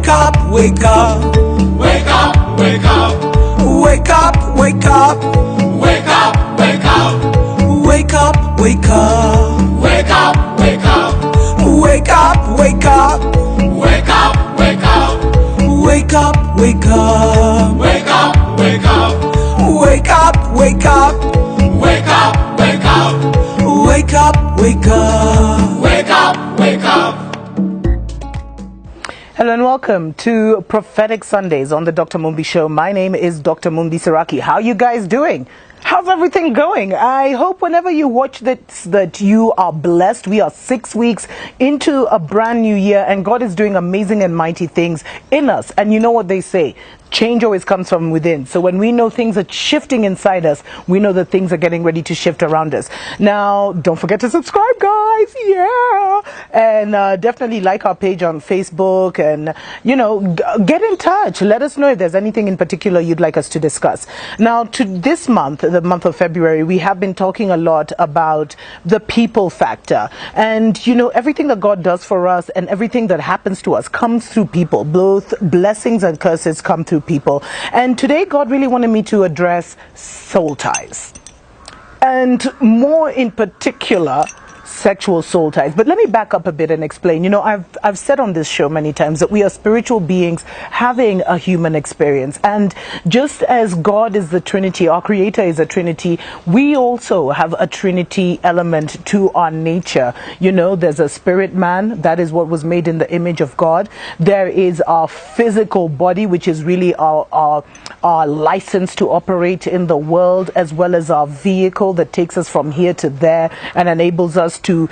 Wake up, wake up. Wake up, wake up. Wake up, wake up. Wake up, wake up. Wake up, wake up. Wake up, wake up. Wake up, wake up. Wake up, wake up. Wake up, wake up. Wake up, wake up. Wake up, wake up. Wake up, wake up. Wake up, wake up. Wake up, wake up. Hello and welcome to Prophetic Sundays on the Dr. Mumbi Show. My name is Dr. Mumbi Saraki. How are you guys doing? How's everything going? I hope whenever you watch this that you are blessed. We are 6 weeks into a brand new year and God is doing amazing and mighty things in us. And you know what they say? Change always comes from within. So when we know things are shifting inside us, we know that things are getting ready to shift around us. Now, don't forget to subscribe, guys. Yeah. And definitely like our page on Facebook and, get in touch. Let us know if there's anything in particular you'd like us to discuss. Now, to this month, the month of February, we have been talking a lot about the people factor. And, everything that God does for us and everything that happens to us comes through people. Both blessings and curses come through people. And today God really wanted me to address soul ties, and more in particular sexual soul ties. But let me back up a bit and explain. I've said on this show many times that we are spiritual beings having a human experience, and just as God is the Trinity, our Creator is a Trinity, we also have a Trinity element to our nature. There's a spirit man, that is what was made in the image of God. There is our physical body, which is really our license to operate in the world, as well as our vehicle that takes us from here to there and enables us to,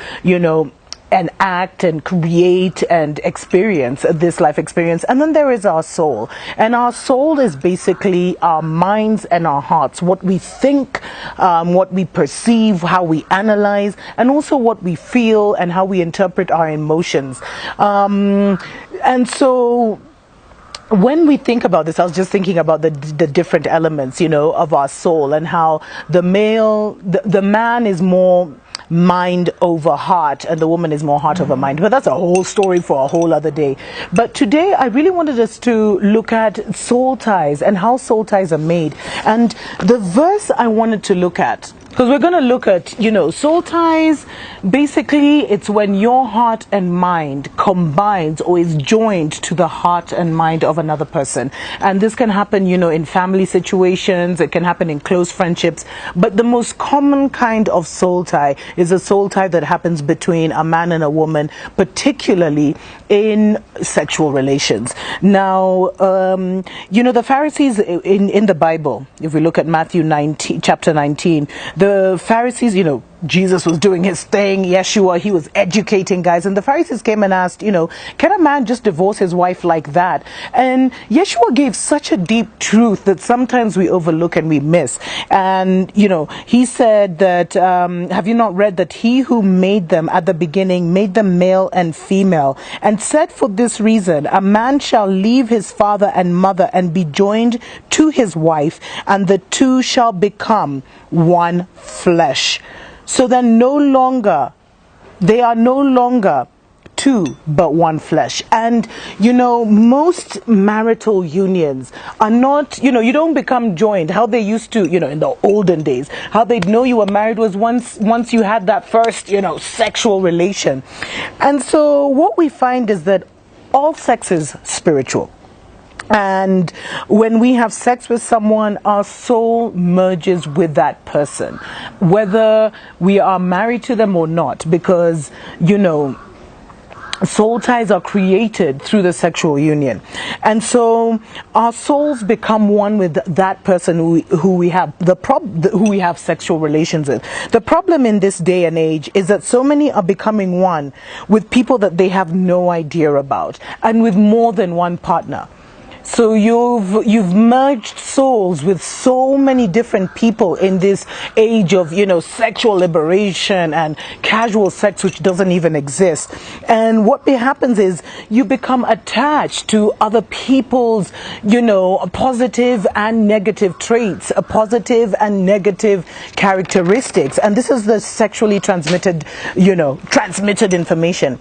and act and create and experience this life experience. And then there is our soul. And our soul is basically our minds and our hearts, what we think, what we perceive, how we analyze, and also what we feel and how we interpret our emotions. And so when we think about this, I was just thinking about the different elements, of our soul, and how the man is more mind over heart and the woman is more heart over mind. But that's a whole story for a whole other day. But today I really wanted us to look at soul ties and how soul ties are made. And the verse I wanted to look at, because we're going to look at, soul ties, basically it's when your heart and mind combines or is joined to the heart and mind of another person. And this can happen, in family situations, it can happen in close friendships. But the most common kind of soul tie is a soul tie that happens between a man and a woman, particularly in sexual relations. Now, the Pharisees in the Bible, if we look at Matthew 19, chapter 19, the Pharisees, Jesus was doing his thing, Yeshua, he was educating guys, and the Pharisees came and asked, can a man just divorce his wife like that? And Yeshua gave such a deep truth that sometimes we overlook and we miss. And, he said that, have you not read that he who made them at the beginning made them male and female, and said for this reason, a man shall leave his father and mother and be joined to his wife, and the two shall become one flesh. So then they are no longer two, but one flesh. And, most marital unions are not, you don't become joined. How they used to, in the olden days, how they'd know you were married was once you had that first, sexual relation. And so what we find is that all sex is spiritual. And when we have sex with someone, our soul merges with that person, whether we are married to them or not, because, soul ties are created through the sexual union. And so our souls become one with that person who we have sexual relations with. The problem in this day and age is that so many are becoming one with people that they have no idea about, and with more than one partner. So you've merged souls with so many different people in this age of, sexual liberation and casual sex, which doesn't even exist. And what happens is you become attached to other people's, positive and negative traits, positive and negative characteristics. And this is the sexually transmitted information.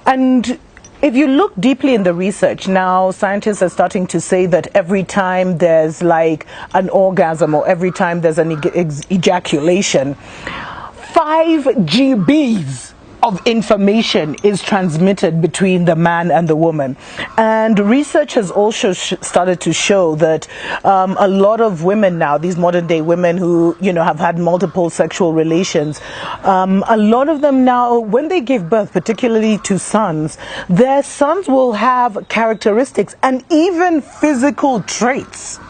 And if you look deeply in the research, now scientists are starting to say that every time there's like an orgasm or every time there's an ejaculation, 5 GBs of information is transmitted between the man and the woman. And research has also started to show that a lot of women now, these modern day women who, have had multiple sexual relations, a lot of them now, when they give birth, particularly to sons, their sons will have characteristics and even physical traits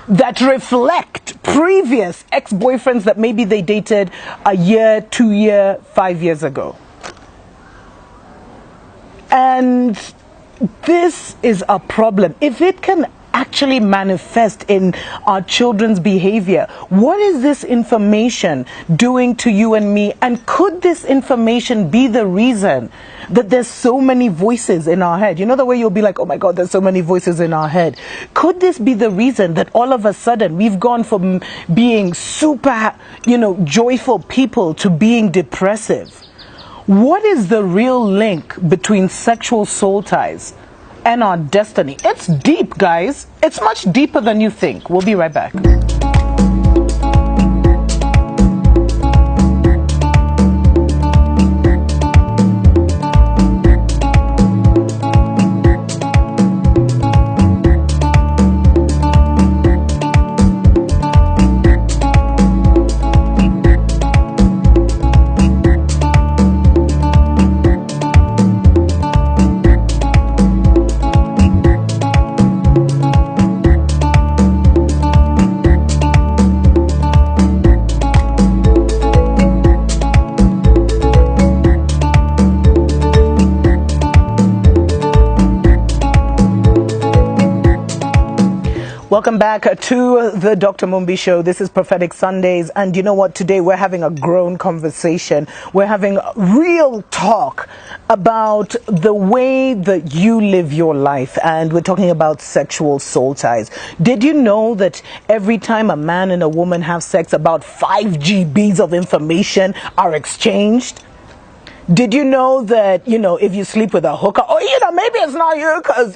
that reflect previous ex-boyfriends that maybe they dated a year, 2 year, 5 years ago. And this is a problem. If it can actually manifest in our children's behavior, what is this information doing to you and me? And could this information be the reason that there's so many voices in our head? You know the way you'll be like, oh my God, there's so many voices in our head. Could this be the reason that all of a sudden we've gone from being super, joyful people to being depressive? What is the real link between sexual soul ties and our destiny? It's deep, guys. It's much deeper than you think. We'll be right back. Welcome back to the Dr. Mumbi Show. This is Prophetic Sundays, and you know what? Today we're having a grown conversation. We're having real talk about the way that you live your life, and we're talking about sexual soul ties. Did you know that every time a man and a woman have sex, about 5 GBs of information are exchanged? Did you know that, if you sleep with a hooker, maybe it's not you because,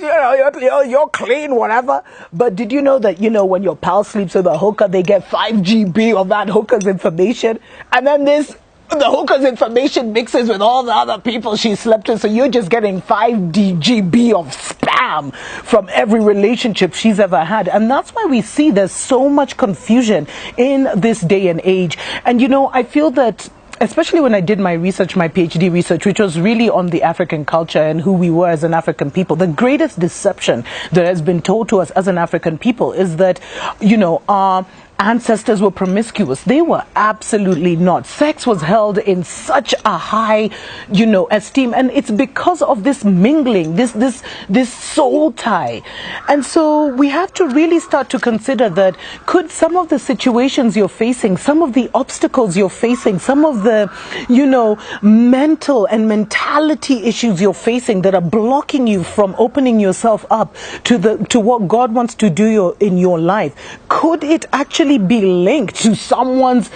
you're clean, whatever. But did you know that, when your pal sleeps with a hooker, they get 5 GB of that hooker's information? And then the hooker's information mixes with all the other people she slept with. So you're just getting 5 GB of spam from every relationship she's ever had. And that's why we see there's so much confusion in this day and age. And, I feel that, especially when I did my research, my PhD research, which was really on the African culture and who we were as an African people, the greatest deception that has been told to us as an African people is that, our ancestors were promiscuous. They were absolutely not. Sex was held in such a high, esteem, and it's because of this mingling, this soul tie. And so we have to really start to consider that could some of the situations you're facing, some of the obstacles you're facing, some of the, mental and mentality issues you're facing that are blocking you from opening yourself up to what God wants to do in your life, could it actually be linked to someone's,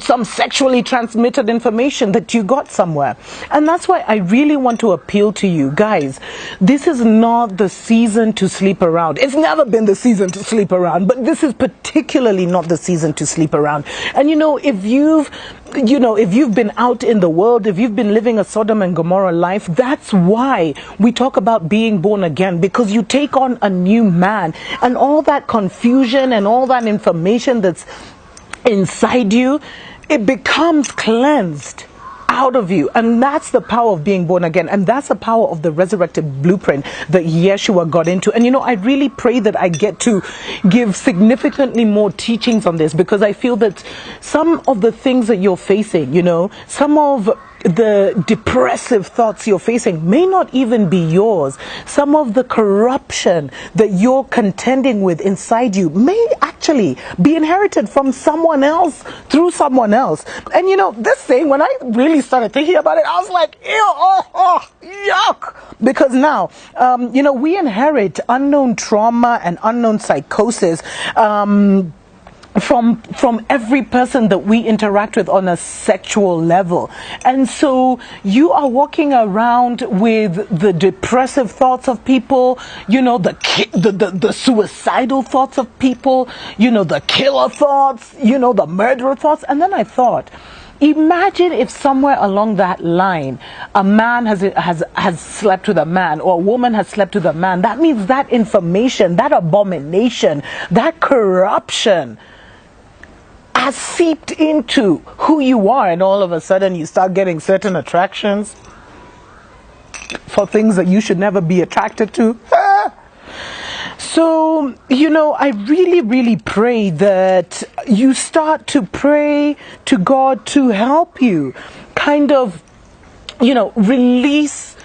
some sexually transmitted information that you got somewhere? And that's why I really want to appeal to you guys. This is not the season to sleep around. It's never been the season to sleep around, but this is particularly not the season to sleep around. And if you've been out in the world, if you've been living a Sodom and Gomorrah life, that's why we talk about being born again, because you take on a new man, and all that confusion and all that information that's inside you, it becomes cleansed out of you. And that's the power of being born again, and that's the power of the resurrected blueprint that Yeshua got into. And I really pray that I get to give significantly more teachings on this, because I feel that some of the things that you're facing, some of the depressive thoughts you're facing may not even be yours. Some of the corruption that you're contending with inside you may actually be inherited from someone else through someone else. And this thing, when I really started thinking about it, I was like, ew, yuck. Because now, we inherit unknown trauma and unknown psychosis, from every person that we interact with on a sexual level. And so you are walking around with the depressive thoughts of people, the suicidal thoughts of people, the killer thoughts, the murderer thoughts. And then I thought, imagine if somewhere along that line a man has slept with a man, or a woman has slept with a man. That means that information, that abomination, that corruption has seeped into who you are, and all of a sudden you start getting certain attractions for things that you should never be attracted to. So, I really, really pray that you start to pray to God to help you kind of, release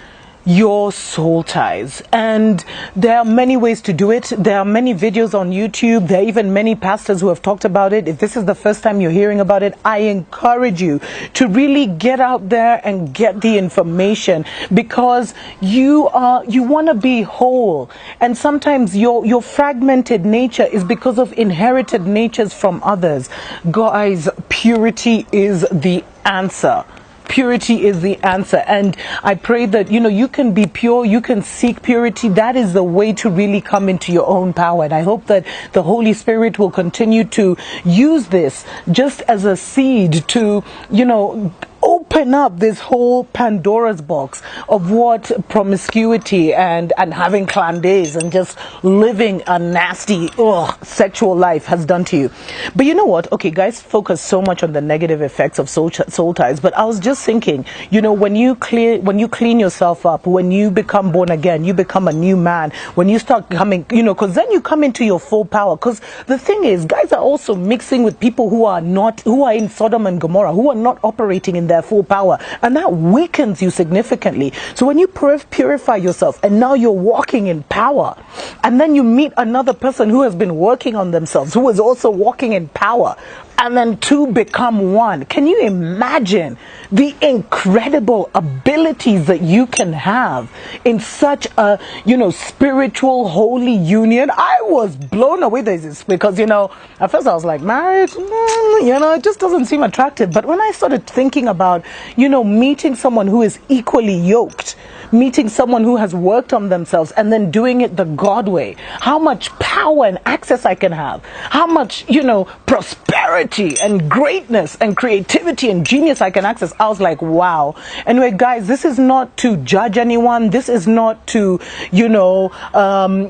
your soul ties. And there are many ways to do it. There are many videos on YouTube. There are even many pastors who have talked about it. If this is the first time you're hearing about it, I encourage you to really get out there and get the information, because you want to be whole. And sometimes your fragmented nature is because of inherited natures from others. Guys, purity is the answer. Purity is the answer. And I pray that, you can be pure, you can seek purity. That is the way to really come into your own power. And I hope that the Holy Spirit will continue to use this just as a seed to, open up this whole Pandora's box of what promiscuity and having clandays and just living a nasty sexual life has done to you. But you know what? Okay, guys focus so much on the negative effects of soul ties, but I was just thinking, when you clean yourself up, when you become born again, you become a new man, when you start coming, because then you come into your full power. Because the thing is, guys are also mixing with people who are in Sodom and Gomorrah, who are not operating in their full power, and that weakens you significantly. So when you purify yourself and now you're walking in power, and then you meet another person who has been working on themselves, who is also walking in power, and then two become one. Can you imagine the incredible abilities that you can have in such a, spiritual holy union? I was blown away with this, because, at first I was like, marriage, it just doesn't seem attractive. But when I started thinking about, meeting someone who is equally yoked, meeting someone who has worked on themselves, and then doing it the God way, how much power and access I can have, how much, prosperity and greatness and creativity and genius I can access. I was like, wow. Anyway, guys, this is not to judge anyone. This is not to,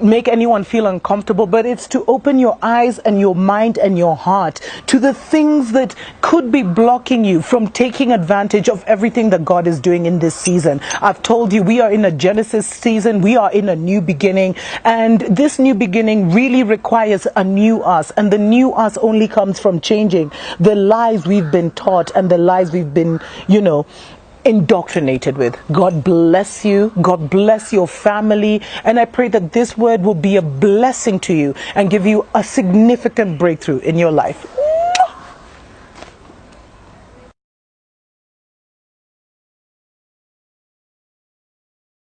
make anyone feel uncomfortable, but it's to open your eyes and your mind and your heart to the things that could be blocking you from taking advantage of everything that God is doing in this season. I've told you, we are in a Genesis season. We are in a new beginning, and this new beginning really requires a new us, and the new us only comes from changing the lies we've been taught and the lies we've been, indoctrinated with. God bless you. God bless your family. And I pray that this word will be a blessing to you and give you a significant breakthrough in your life.